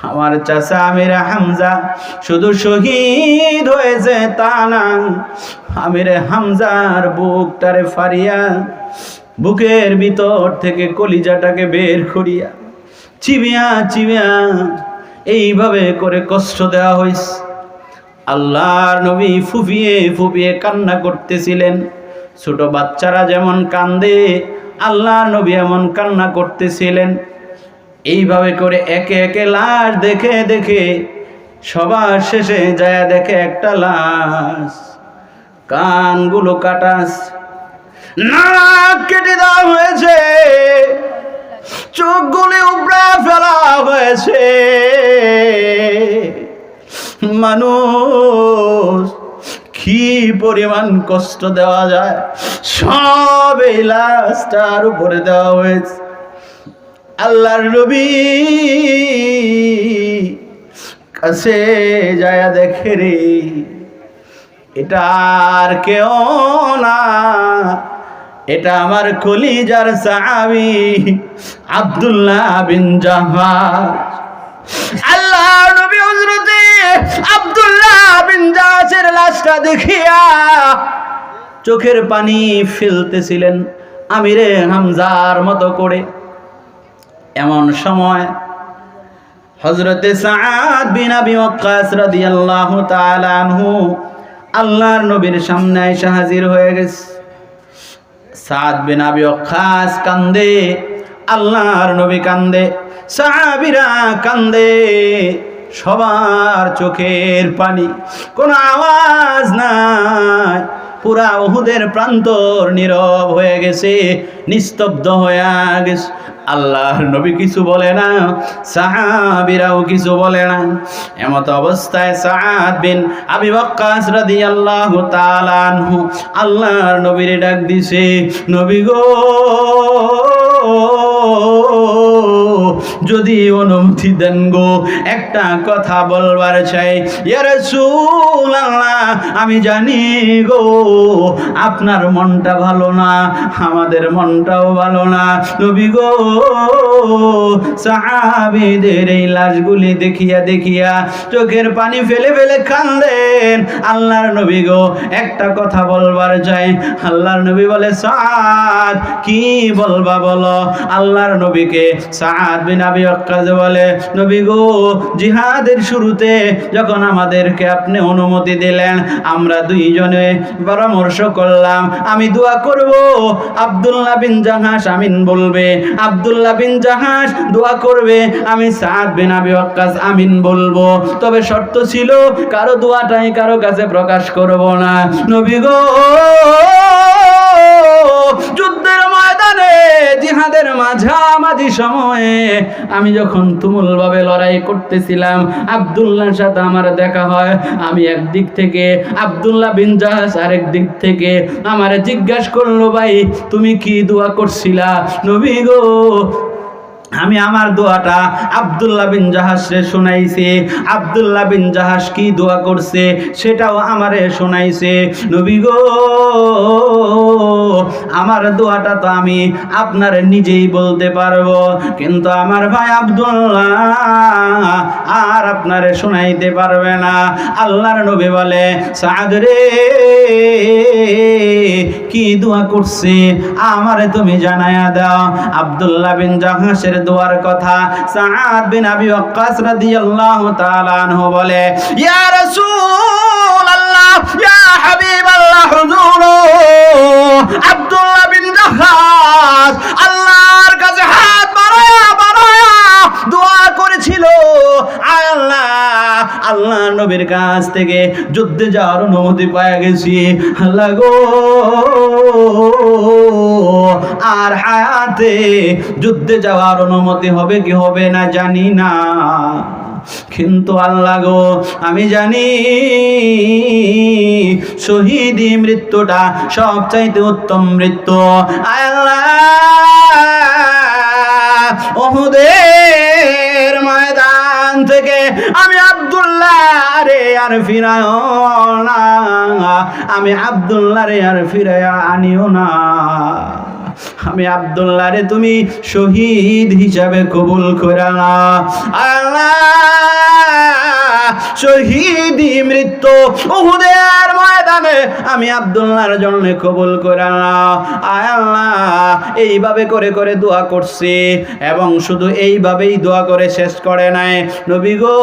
আমার চাচা আমির হামজা শুধু শহীদ হয়েছে তা না, আমির হামজার বুকটারে ফাড়িয়া বুকের ভিতর থেকে কলিজাটাকে বের করিয়া চিবিয়া চিবিয়া এইভাবে করে কষ্ট দেওয়া হয়েছে। আল্লাহর নবী ফুপিয়ে ফুপিয়ে কান্না করতেছিলেন। ছোট বাচ্চারা যেমন কান্দে, আল্লাহর নবী এমন কান্না করতেছিলেন। এইভাবে করে একে একে লাশ দেখে দেখে সবার শেষে যায় দেখে একটা লাশ, কানগুলো কাটা, নাক কেটে দেওয়া হয়েছে, চোখগুলি উপড়ে ফেলা হয়েছে। মানুষ কি পরিমাণ কষ্ট দেওয়া যায় সব এই লাশটার উপরে দেওয়া হয়েছে। আল্লাহর নবী কাছে যায় দেখে রে, এটা আর কেউ না, এটা আমার কলিজার সাহাবী আব্দুল্লাহ বিন জাহাশ। আল্লাহর নবী হযরতে আব্দুল্লাহ বিন জাহাশের লাশটা দেখিয়া চোখের পানি ফেলতেছিলেন আমিরে হামজার মতো করে। এমন সময় হযরতে সাদ বিন আবি ওয়াক্কাস রাদিয়াল্লাহু তাআলা আনহু আল্লাহর নবীর সামনে এসে হাজির হয়ে গেছে। সাদ বিন আবি ওয়াক্কাস কান্দে, আল্লাহর নবী কান্দে, সাহাবীরা কান্দে, সবার চোখের পানি, কোনো আওয়াজ নাই। পুরা উহুদের প্রান্তর নীরব হয়ে গেছে, নিস্তব্ধ হয়ে গেছে। আল্লাহর নবী কিছু বলে না, সাহাবীরাও কিছু বলে না। এমত অবস্থায় সাদ বিন আবি ওয়াক্কাস রাদিয়াল্লাহু তাআলা আনহু আল্লাহর নবীরে ডাক দিছে, নবী গো, যদি অনুমতি দেন গো, একটা কথা বলবার চাই। ইয়া রাসূলুল্লাহ, আমি জানি গো আপনার মনটা ভালো না, আমাদের মনটাও ভালো না। নবী গো, সাহাবীদের এই লাশগুলি দেখিয়া দেখিয়া চোখের পানি ফেলে ফেলে কান্দেন। আল্লাহর নবী গো, একটা কথা বলবার চাই। আল্লাহর নবী বলে, সাদ কি বলবা বলো। আল্লাহর নবীকে সাদ বিন আবি ওয়াক্কাস বলে, নবী গো, জিহাদের শুরুতে যখন আমাদেরকে আপনি অনুমতি দিলেন, আমরা দুইজনে পরামর্শ করলাম, আমি দোয়া করব, আব্দুল্লাহ বিন জাহাশ আমিন বলবে, আব্দুল্লাহ বিন জাহাশ দোয়া করবে, আমি সাদ বিন আবি ওয়াক্কাস আমিন বলবো। তবে শর্ত ছিল, কারো দোয়াটাই কারো কাছে প্রকাশ করব না। নবী গো, যুদ্ধের ময়দানে জিহাদের মাঝামাঝি সময়ে আমি যখন তুমুল ভাবে লড়াই করতেছিলাম, আব্দুল্লাহর সাথে আমার দেখা হয়। আমি একদিক থেকে, আব্দুল্লাহ বিন জাহাশ আরেক দিক থেকে আমারে জিজ্ঞাসা করলো, ভাই তুমি কি দোয়া করছিলা? নবী গো, আমি আমার দোয়াটা আব্দুল্লাহ বিন জাহাশকে শোনাইছে, আব্দুল্লাহ বিন জাহাশ কি দোয়া করছে সেটাও আমারে শোনাইছে। নবী গো, আমার দোয়াটা তো আমি আপনার নিজেই বলতে পারবো, কিন্তু আমার ভাই আব্দুল্লাহ আর আপনারে শোনাইতে পারবে না। আল্লাহর নবী বলে, সাদ রে, কি দোয়া করছে আমারে তুমি জানায়া দাও। আব্দুল্লাহ বিন জাহাশের দোয়ার কথা সাদ বিন আবি ওয়াক্কাস রাদিয়াল্লাহু তাআলা আনহু বলে, ইয়া রাসূলুল্লাহ, ইয়া হাবিবাল্লাহ, হুজুর আব্দুল্লাহ বিন জাহাশ আল্লাহর কাছে হাত বাড়ায়া বাড়ায়া দোয়া করেছিল, আল্লাহ নবীর কাছ থেকে যুদ্ধে যাওয়ার অনুমতি পাওয়া গেছি। আল্লাহ গো, আর হায়াতে যুদ্ধে যাওয়ার অনুমতি হবে কি হবে না জানি না, কিন্তু আল্লাহ গো, আমি জানি শহীদি মৃত্যুটা সবচাইতে উত্তম মৃত্যু। আল্লাহ, উহুদের ময়দান থেকে আমি আব্দুল্লাহ রে আর ফিরায়ও না, আমি আব্দুল্লাহ রে আর ফিরায়া আনিও না। আমি আব্দুল্লাহ রে তুমি শহীদ হিসাবে কবুল করে নাও আল্লাহ। শহীদি মৃত্যু উহুদের ময়দানে আমি আব্দুল্লাহর জন্য কবুল করে নাও আয় আল্লাহ। এইভাবে করে করে দোয়া করছি এবং শুধু এইভাবেই দোয়া করে শেষ করে নাই নবী গো।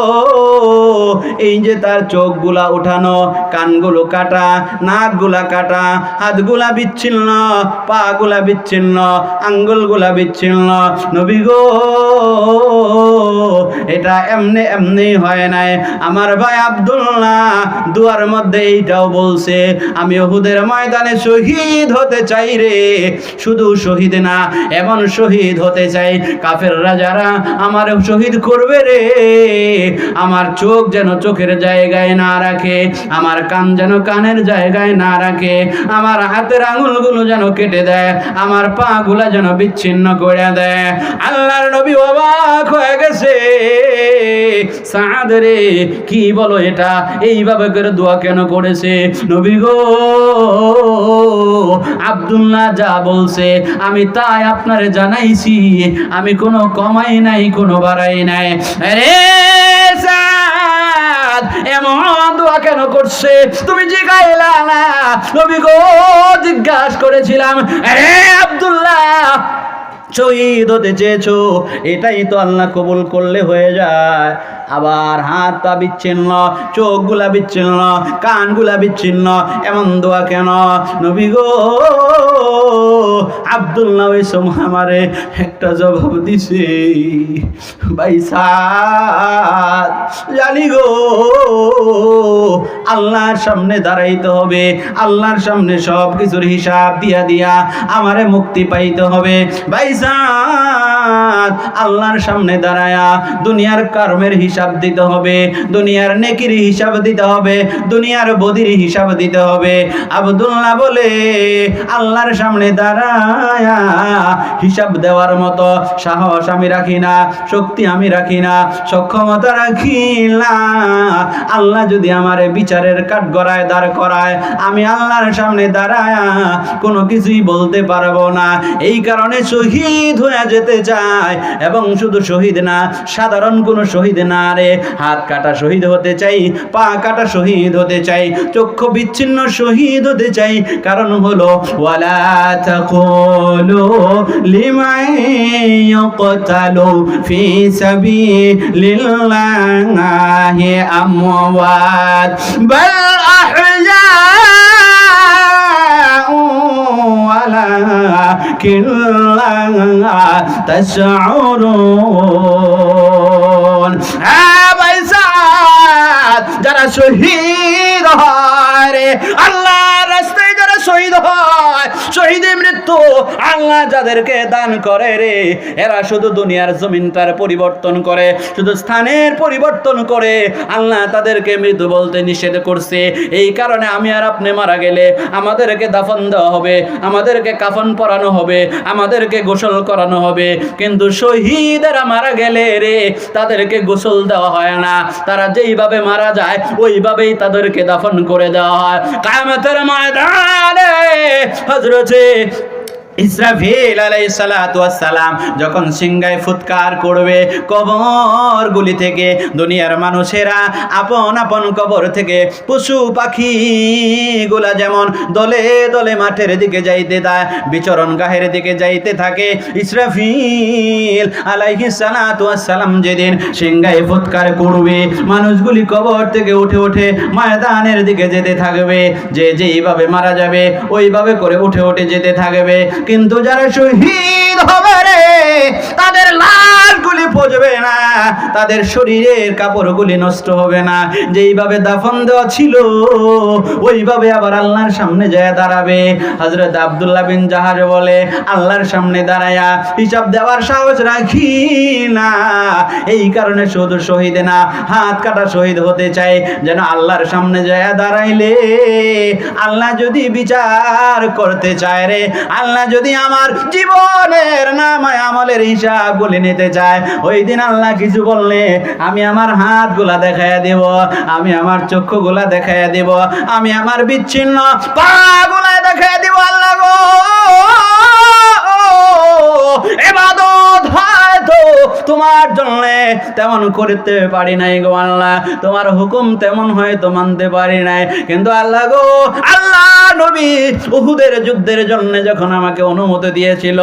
এই যে তার চোখগুলা উঠানো, কানগুলো কাটা, নাকগুলা কাটা, হাতগুলা বিচ্ছিন্ন, পাগুলা বিচ্ছিন্ন, আঙ্গুলগুলা বিচ্ছিন্ন নবী গো, এটা এমনি এমনি হয় নাই। আমার ভাই আব্দুল্লাহ দুয়ার মধ্যে এইটাও বলছে আমি উহুদের ময়দানে শহীদ হতে চাই রে। শুধু শহীদ না, এমন শহীদ হতে চাই কাফেররা যারা আমার শহীদ করবে রে, আমার চোখ যেন চোখের জায়গায় না রাখে, আমার কান যেন কানের জায়গায় না রাখে, আমার হাতের আঙুলগুলো যেন কেটে দেয়, আমার পা গুলা যেন বিচ্ছিন্ন করে দেয়। আল্লাহর নবী অবাক হয়ে গেছে, সাদ রে কি বলো এটা, এইভাবে করে দোয়া কেন করেছে নবী গো? আব্দুল্লাহ যা বলছে আমি তাই আপনারে জানাইছি, আমি কোনো কমাই নাই, কোনো বাড়াই নাই। আরে সাদ এমন দোয়া কেন করছে তুমি জিজ্ঞাইলা না নবী গো? জিজ্ঞাসা করেছিলাম আরে আব্দুল্লাহ শহীদ হতে চেয়েছো, এটাই তো আল্লাহ কবুল করলে হয়ে যায়। আবার হাত পা বিচ্ছিন্ন, চোখগুলা বিচ্ছিন্ন, কানগুলা বিচ্ছিন্ন, এমন দোয়া কেন নবী গো? আব্দুল্লাহ ওই সময় আমারে একটা জবাব দিছে, ভাই সাদ জানি গো আল্লাহর সামনে দাঁড়াইতে হবে, আল্লাহর সামনে সব কিছুর হিসাব দিয়া দিয়া আমারে মুক্তি পাইতে হবে। ভাই সাদ আল্লাহর সামনে দাঁড়ায়া দুনিয়ার কর্মের হিসাব দিতে হবে, দুনিয়ার নেকির হিসাব দিতে হবে, দুনিয়ার বদির হিসাব দিতে হবে। আব্দুল্লাহ বলে আল্লাহর সামনে দাঁড়ায়া হিসাব দেওয়ার মতো সাহস আমি রাখি না, শক্তি আমি রাখি না, সক্ষমতা রাখি না। আল্লাহ যদি আমারে বিচারের কাঠগড়ায় দাঁড় করায়, আমি আল্লাহর সামনে দাঁড়ায়া কোনো কিছুই বলতে পারবো না। এই কারণে শহীদ হয়ে যেতে চাই, এবং শুধু শহীদ না, সাধারণ কোনো শহীদ না রে, হাত কাটা শহীদ হতে চাই, পা কাটা শহীদ হতে চাই, চক্ষু বিচ্ছিন্ন শহীদ হতে চাই। কারণ হলো ওয়ালা তাকুলু লিমান ইয়াকতালু ফি সাবিলিল্লাহি আমওয়াত বাল আহয়াউ ওয়ালাকিন লা তাশউরুন। যারা শহীদ হয় রে, আল্লাহর রাস্তায় যারা শহীদ হয়, শহীদের মৃত্যু আল্লাহ যাদেরকে দান করে রে, এরা শুধু দুনিয়ার জমিনটার পরিবর্তন করে, শুধু স্থানের পরিবর্তন করে। আল্লাহ তাদেরকে মৃত্যু বলতে নিষেধ করছে। এই কারণে আমি আর আপনি মারা গেলে আমাদেরকে দাফন দেওয়া হবে, আমাদেরকে কাফন পরানো হবে, আমাদেরকে গোসল করানো হবে। কিন্তু শহীদেরা মারা গেলে রে, তাদেরকে গোসল দেওয়া হয় না, তারা যেইভাবে মারা যায় ওইভাবেই তাদেরকে দাফন করে দেওয়া হয়। কিয়ামতের ময়দানে হযরতে ইসরাফিল আলাইহিস সালাতু ওয়াস সালাম যখন সিংহায় ফুৎকার করবে, কবরগুলি থেকে দুনিয়ার মানুষেরা আপন আপন কবর থেকে পশু পাখি গুলা যেমন দলে দলে মাঠের দিকে যাইতে থাকে, বিচরণ গাহের দিকে যাইতে থাকে, ইসরাফিল আলাইহিস সালাতু ওয়াস সালাম যেদিন সিংহায় ফুৎকার করবে, মানুষগুলি কবর থেকে উঠে উঠে ময়দানের দিকে যেতে থাকবে। যে যেইভাবে মারা যাবে ওইভাবে করে উঠে উঠে যেতে থাকবে। কিন্তু যারা শহীদ হবে রে, তাদের লাশগুলি পচবে না, তাদের শরীরের কাপড়গুলি নষ্ট হবে না, যেইভাবে দাফন দেওয়া ছিল ওইভাবে আবার আল্লাহর সামনে যায় দাঁড়াবে। হযরত আব্দুল্লাহ বিন জাহাজ বলে, আল্লাহর সামনে দাঁড়ায়া হিসাব দেওয়ার সাহস রাখি না। এই কারণে শুধু শহীদ না, হাত কাটা শহীদ হতে চাই, যেন আল্লাহর সামনে যায় দাঁড়াইলে আল্লাহ যদি বিচার করতে চায় রে, আল্লাহ যদি আমার জীবনের নামায় আমলের হিসাব বলে নিতে চায়, ওই দিন আল্লাহ কিছু বললে আমি আমার হাতগুলা দেখাইয়া দেব, আমি আমার চক্ষুগুলা দেখাইয়া দেব, আমি আমার বিচ্ছিন্ন পা গুলা দেখাইয়া দেব। আল্লাহ গো ইবাদত হয়তো তোমার জন্য তেমন করতে পারি নাই গো আল্লাহ, তোমার হুকুম তেমন হয়তো মানতে পারি নাই, কিন্তু আল্লাহ গো, আল্লাহ নবী উহুদের যুদ্ধের জন্য যখন আমাকে অনুমতি দিয়েছিল,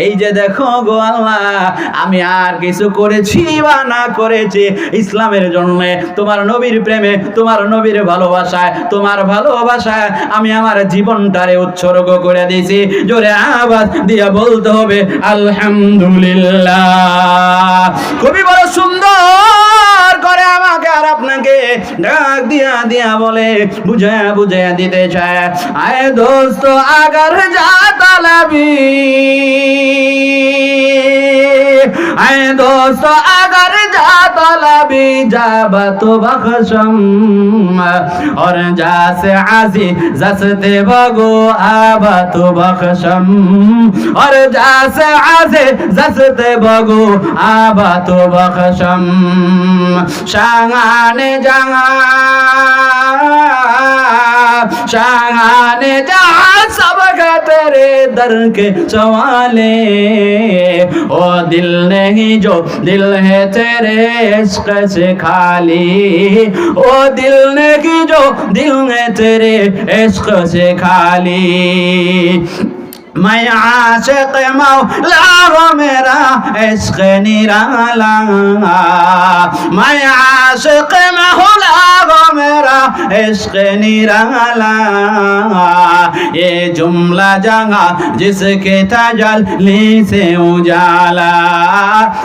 এই যে দেখো গো আল্লাহ, আমি আর কিছু করেছি বা না করেছি, ইসলামের জন্য, তোমার নবীর প্রেমে, তোমার নবীর ভালোবাসায়, তোমার ভালোবাসায় আমি আমার জীবনটারে উৎসর্গ করে দিয়েছি। জোরে আওয়াজ দিয়া বলতে হবে আলহামদুলিল্লাহ। খুবই বড় সুন্দর করে আমাকে আর আপনাকে ডাক দিয়া দিয়া বলে বুঝায়া দিতে চায়, আয় দোস্ত আগার যা তালাবি, আয় দোস্ত আগার যা তালাবি जाबा तो बख्शम और जासे आजी जसते बगो आबा तो बख्शम और जासे आजे जसते बगो आबा तो बख्शम शांगाने जंगा शांगाने जहां सब तेरे दर के सवाले ओ दिल नहीं जो दिल है तेरे इश्क से खाली ओ दिल नहीं जो दिल है तेरे इश्क से खाली मैं आशिक मौला हो मेरा इश्क निराला मैं आशिक मौला हो मेरा इश्क निराला ये जुमला जगह जिसके तजल्ली से उजाला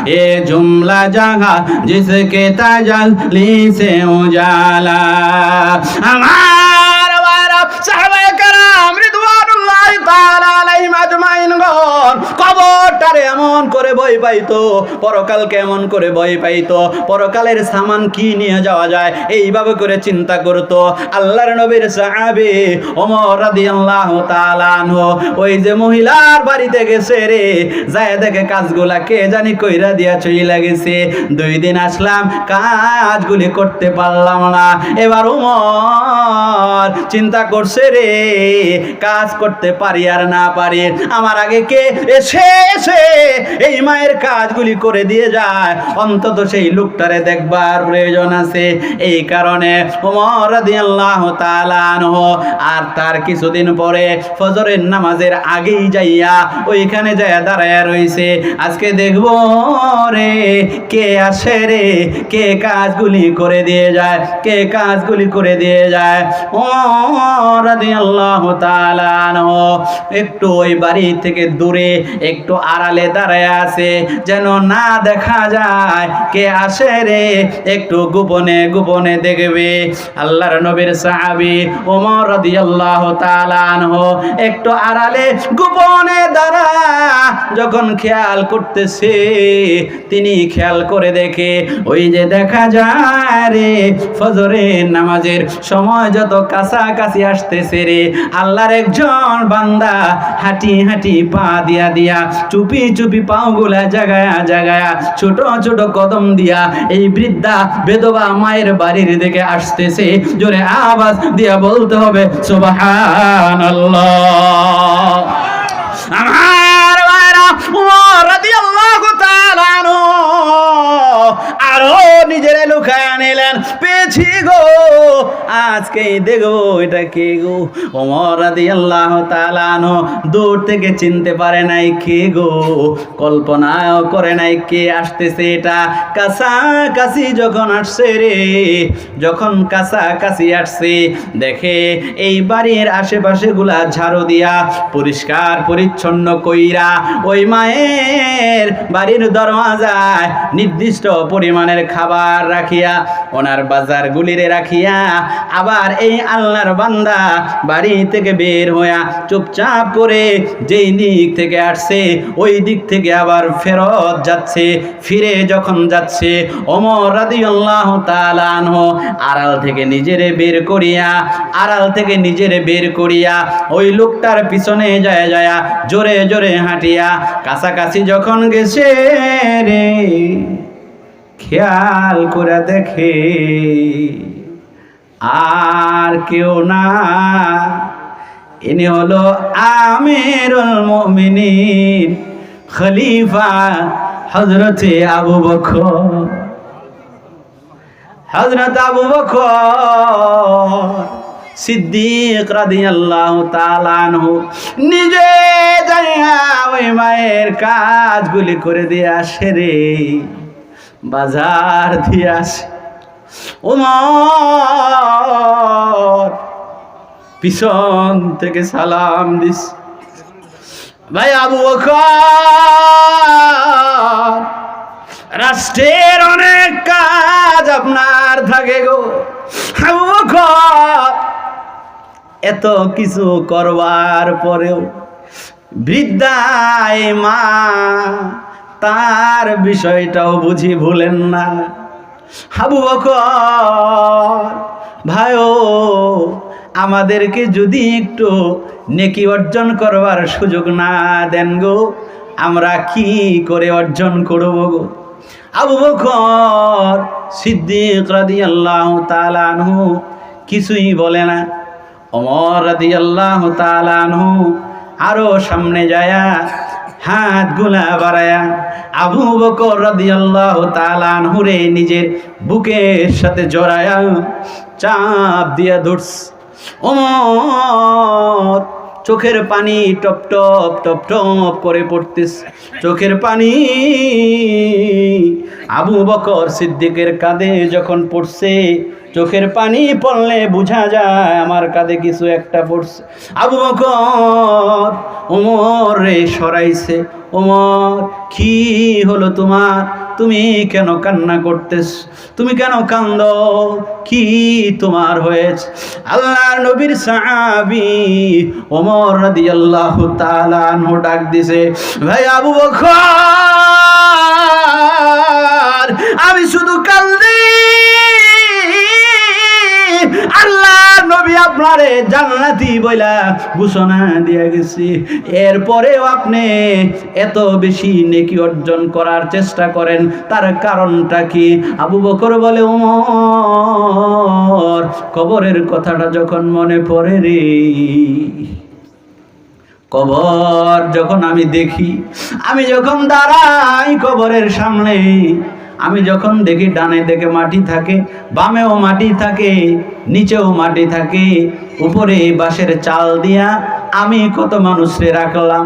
ये जुमला जगह जिसके तजल्ली से उजाला हमारा वारा साहबे करम रिदवानुल्लाह ताला अलैहिम আজমাইন গণ কবরটারে এমন করে ভয় পাইতো, পরকাল কেমন করে ভয় পাইতো, পরকালের সামান কি নিয়ে যাওয়া যায় এইভাবে করে চিন্তা করতো। আল্লাহর নবীর সাহাবী ওমর রাদিয়াল্লাহু তাআলা আনহু ওই যে মহিলার বাড়িতে গেছে রে, যায় দেখে কাজগুলা কে জানি কইরা দিয়া চইলা গেছে, 2 দিন আসলাম কাজগুলি করতে পারলাম না। এবার ওমর চিন্তা করছে রে, কাজ করতে পারি আর না পারি, আমার আগে কে এসে এসে এই মায়ের কাজগুলি করে দিয়ে যায়, অন্তত সেই লোকটারে দেখবার প্রয়োজন আছে। এই কারণে ওমর রাদিয়াল্লাহু তাআলা আনহু আর তার কিছুদিন পরে ফজরের নামাজের আগেই যাইয়া ওইখানে যায় দাঁড়ায়া রইছে, আজকে দেখবো রে কে আসে রে, কে কাজগুলি করে দিয়ে যায়, কে কাজগুলি করে দিয়ে যায়। ওমর রাদিয়াল্লাহু তাআলা আনহু একটু ওই বাড়ি থেকে দূরে একটু আড়ালে দাঁড়ায় আছে, যেন না দেখা যায় কে আসে রে, একটু গোপনে গোপনে দেখবে। আল্লাহর নবীর সাহাবী ওমর রাদিয়াল্লাহু তাআলা আনহু একটু আড়ালে গোপনে দাঁড়া যখন খেয়াল করতেছে, তিনি খেয়াল করে দেখে ওই যে দেখা যায় রে ফজরের নামাজের সময় যত কাছাকাছি আসতেছে রে, আল্লাহর একজন বান্দা হাঁটি হাঁটি পা দিয়া দিয়া চুপি চুপি পাওগুলা জাগায়া জাগায়া ছোট ছোট কদম দিয়া এই বৃদ্ধা বেদবা মায়ের বাড়ির দিকে আসতেছে। জোরে আওয়াজ দিয়া বলতে হবে সুবহানাল্লাহ। আমার ভাইরা ওমর রাদিয়াল্লাহু তাআলা আনহু আরো নিজের লুকায় নিলেন, পেয়েছি গো, আজকে দেখবো এটা কে গো। ওমর রাদিয়াল্লাহু তাআলা আনহু দূর থেকে চিনতে পারে নাই কে গো, কল্পনাও করে নাই কে আসতেছে। এটা কাছাকাছি যখন আসছে রে, যখন কাছাকাছি আসছে দেখে এই বাড়ির আশেপাশে গুলা ঝাড়ু দিয়া পরিষ্কার পরিচ্ছন্ন কইরা ওই মায়ের বাড়ির দরওয়াজায় নির্দিষ্ট পরিমাণের খাবার রাখিয়া ওনার বাজার গুলিরে রাখিয়া আবার এই আল্লাহর বান্দা বাড়ি থেকে বের হইয়া চুপচাপ করে যেই দিক থেকে আসছে ওই দিক থেকে আবার ফেরত যাচ্ছে। ফিরে যখন যাচ্ছে ওমর রাদিয়াল্লাহু তাআলা আনহু আড়াল থেকে নিজেরে বের করিয়া ওই লোকটার পিছনে যায় যায় জোরে জোরে হাঁটিয়া কাছাকাছি যখন গেছে রে, খেয়াল করে দেখে আর কেউ না, ইনি হলো আমিরুল মুমিনিন খলিফা হযরতে আবু বকর। হযরত আবু বকর সিদ্দিক রাদিয়াল্লাহু তাআলা আনহু নিজে যাইয়া ওই মায়ের কাজগুলি করে দিয়ে আসে রে, বাজার দিয়ে আসে। ওমর পিছন থেকে সালাম দিস, ভাই আবু বকর রাষ্ট্রের অনেক কাজ আপনার থাকে গো। আবু বকর এত কিছু করবার পরেও বৃদ্ধাই মা তার বিষয়টাও বুঝি ভুলেন না। আবু বকর ভাইও আমাদেরকে যদি একটু নেকি অর্জন করবার সুযোগ না দেন গো, আমরা কি করে অর্জন করব গো? আবু বকর সিদ্দিক রাদিয়াল্লাহু তাআলা আনহু কিছুই বলে না। ওমর রাদিয়াল্লাহু তাআলা আনহু আরো সামনে যায়া হাতগুলা বাড়ায়া আবু বকর রাদিয়াল্লাহু তাআলা আনহুরে নিজের বুকের সাথে জড়ায়া চাপ দিয়া ধরছে। ওমর চোখের পানি টপ টপ টপ টপ করে পড়তেছে, চোখের পানি আবু বকর সিদ্দিকের কাঁধে যখন পড়ছে, চোখের পানি পড়লে বোঝা যায় আমার কাঁধে কিছু একটা পড়ছে। আবু বকর ওমর রে সরাইছে, ওমর কি হলো তোমার, তুমি কেন কান্না করতেছ, তুমি কেন কান্দো, কি তোমার হয়েছে? আল্লাহর নবীর সাহাবী ওমর রাদিয়াল্লাহু তাআলা আনহু ডাক দিছে, ভাই আবু বকর আমি শুধু কান্দি, আল্লাহ নবী আপনারে জান্নাতি বইলা ঘোষণা দিয়ে গেছি, এরপরেও আপনি এত বেশি নেকি অর্জন করার চেষ্টা করেন, তার কারণটা কি? আবু বকর বলে, ওমর কবরের কথাটা যখন মনে পড়ে রে, কবর যখন আমি দেখি, আমি যখন দাঁড়াই কবরের সামনে, আমি যখন দেখি ডানে দিকে মাটি থাকে, বামেও মাটি থাকে, নিচেও মাটি থাকে, উপরে বাঁশের চাল দিয়া আমি কত মানুষরে রাখলাম,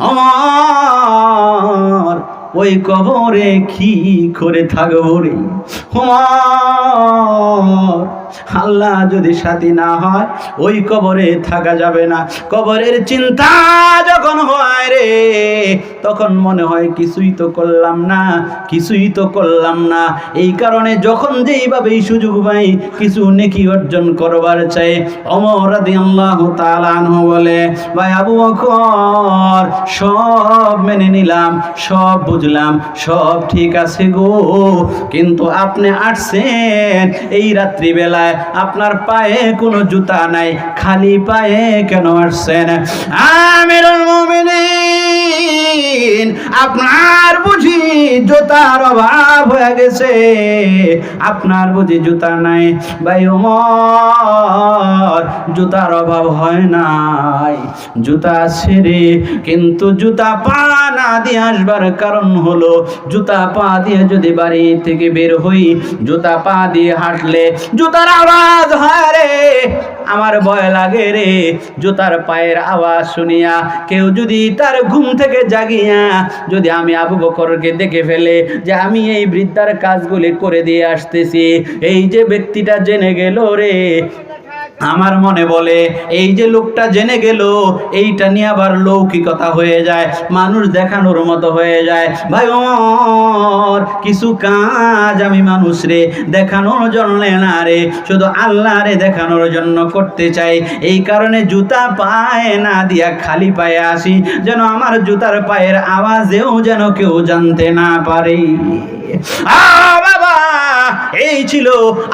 আমার ওই কবরে কি করে থাকবো রে? ওমর আল্লাহ যদি সাথী না হয় ওই কবরে থাকা যাবে না। কবরের চিন্তা যখন হয় রে, তখন মনে হয় কিছুই তো করলাম না, কিছুই তো করলাম না। এই কারণে যখন যেইভাবেই সুযোগ পাই কিছু নেকি অর্জন করবার চাই। ওমর রাদিয়াল্লাহু তাআলা আনহু বলে, ভাই আবু বকর সব মেনে নিলাম, সব বুঝলাম, সব ঠিক আছে গো, কিন্তু আপনি আসছেন এই রাত্রিবেলায়, আপনার পায়ে কোনো জুতা নাই, খালি পায়ে কেন আসছেন? আমিরুল মুমিনিন আপনার বুঝি জুতার অভাব হয়ে গেছে, আপনার বুঝি জুতা নাই? ভাই ওমর জুতার অভাব হয় নাই, জুতা আছে রে, কিন্তু জুতা পা না দিয়ে আসবার কারণ হলো জুতা পা দিয়ে যদি বাড়ি থেকে বের হই, জুতা পা দিয়ে হাঁটলে জুতার আওয়াজ হয় রে, আমার ভয় লাগে রে। জুতার পায়ের আওয়াজ শুনিয়া কেউ যদি তার ঘুম থেকে জাগিয়া যদি আমি আবু বকরকে দেখে ফেলে যে আমি এই বৃদ্ধার কাজগুলি করে দিয়ে আসতেছি, এই যে ব্যক্তিটা জেনে গেল রে, আমার মনে বলে এই যে লোকটা জেনে গেল, এইটা নিয়ে আবার লৌকিকতা হয়ে যায়, মানুষ দেখানোর মতো হয়ে যায়। ভাই ওমর কিছু কাজ আমি মানুষরে দেখানোর জন্য না রে, শুধু আল্লাহরে দেখানোর জন্য করতে চাই। এই কারণে জুতা পায়ে না দিয়া খালি পায়ে আসি, যেন আমার জুতার পায়ের আওয়াজেও যেন কেউ জানতে না পারে। বাবা এই ছিল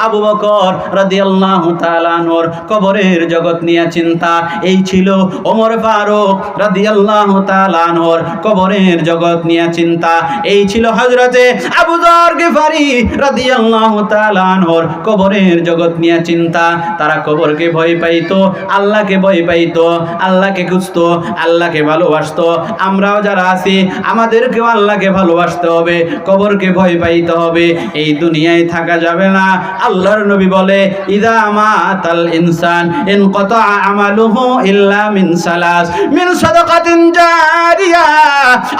আবু বকর রাদিয়াল্লাহু তাআলা আনহুর কবরের জগৎ নিয়ে চিন্তা। এই ছিল ওমর ফারুক রাদিয়াল্লাহু তাআলা আনহুর কবরের জগৎ নিয়ে চিন্তা। এই ছিল হযরতে আবু যর গিফারি রাদিয়াল্লাহু তাআলা আনহুর কবরের জগৎ নিয়ে চিন্তা। তারা কবরকে ভয় পাইতো, আল্লাহকে ভয় পাইতো, আল্লাহকে খুঁজতো, আল্লাহকে ভালোবাসতো। আমরাও যারা আছি আমাদেরকেও আল্লাহকে ভালোবাসতে হবে, কবরকে ভয় পাইতে হবে। এই দুনিয়ায় থাকা যাবে না। আল্লাহর নবী বলে ইদা মাতাল ইনসান ইনকাতা আমালুহু ইল্লা মিন সালাস মিন সাদাকাতিন জারিয়া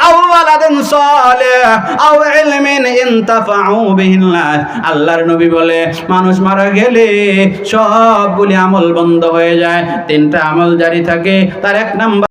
আও ওয়ালাদিন সালিহ আও ইলমিন ইনতাফাউ বিহিন নাস। আল্লাহর নবী বলে মানুষ মারা গেলে সবগুলি আমল বন্ধ হয়ে যায়, তিনটা আমল জারি থাকে। তার এক নাম্বার